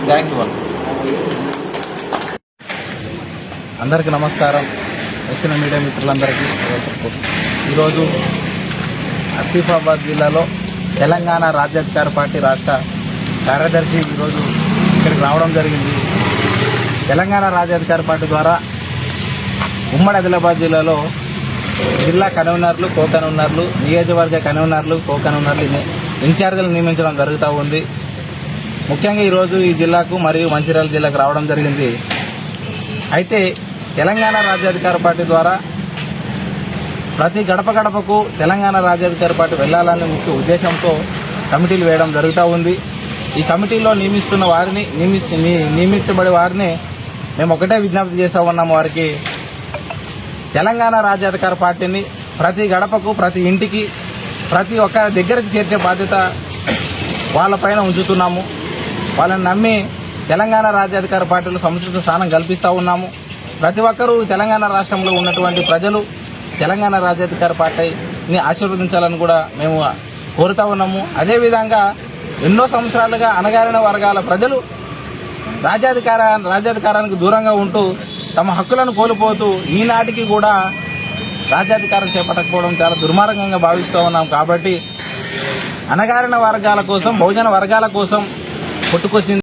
Thank you. అందరికీ నమస్కారం. వచ్చిన మీడియా మిత్రులందరికీ ఈరోజు ఆసిఫాబాద్ జిల్లాలో తెలంగాణ రాజ్యాధికార పార్టీ రాష్ట్ర కార్యదర్శి ఈరోజు ఇక్కడికి రావడం జరిగింది. తెలంగాణ రాజ్యాధికార పార్టీ ద్వారా ఉమ్మడి ఆదిలాబాద్ జిల్లాలో జిల్లా కన్వీనర్లు, కో కన్వీనర్లు, నియోజకవర్గ కన్వీనర్లు, కో కన్వీనర్లు ఇన్ఛార్జీలు నియమించడం జరుగుతూ ఉంది. ముఖ్యంగా ఈరోజు ఈ జిల్లాకు మరియు మంచిర్యాల జిల్లాకు రావడం జరిగింది. అయితే తెలంగాణ రాజ్యాధికార పార్టీ ద్వారా ప్రతి గడప గడపకు తెలంగాణ రాజ్యాధికార పార్టీ వెళ్లాలనే ముఖ్య ఉద్దేశంతో కమిటీలు వేయడం జరుగుతూ ఉంది. ఈ కమిటీలో నియమిస్తున్న వారిని నియమించబడే వారిని మేము ఒకటే విజ్ఞప్తి చేస్తూ ఉన్నాము. వారికి తెలంగాణ రాజ్యాధికార పార్టీని ప్రతి గడపకు, ప్రతి ఇంటికి, ప్రతి ఒక్క దగ్గరికి చేర్చే బాధ్యత వాళ్ళపైన ఉంచుతున్నాము. వాళ్ళని నమ్మి తెలంగాణ రాజ్యాధికార పార్టీలో సముచిత స్థానం కల్పిస్తూ ఉన్నాము. ప్రతి ఒక్కరూ తెలంగాణ రాష్ట్రంలో ఉన్నటువంటి ప్రజలు తెలంగాణ రాజ్యాధికార పార్టీని ఆశీర్వదించాలని కూడా మేము కోరుతా ఉన్నాము. అదేవిధంగా ఎన్నో సంవత్సరాలుగా అణగారిన వర్గాల ప్రజలు రాజ్యాధికారానికి దూరంగా ఉంటూ తమ హక్కులను కోల్పోతూ ఈనాటికి కూడా రాజ్యాధికారం చేపట్టకపోవడం చాలా దుర్మార్గంగా భావిస్తూ ఉన్నాం. కాబట్టి అణగారిన వర్గాల కోసం, బహుజన వర్గాల కోసం పుట్టుకొచ్చింది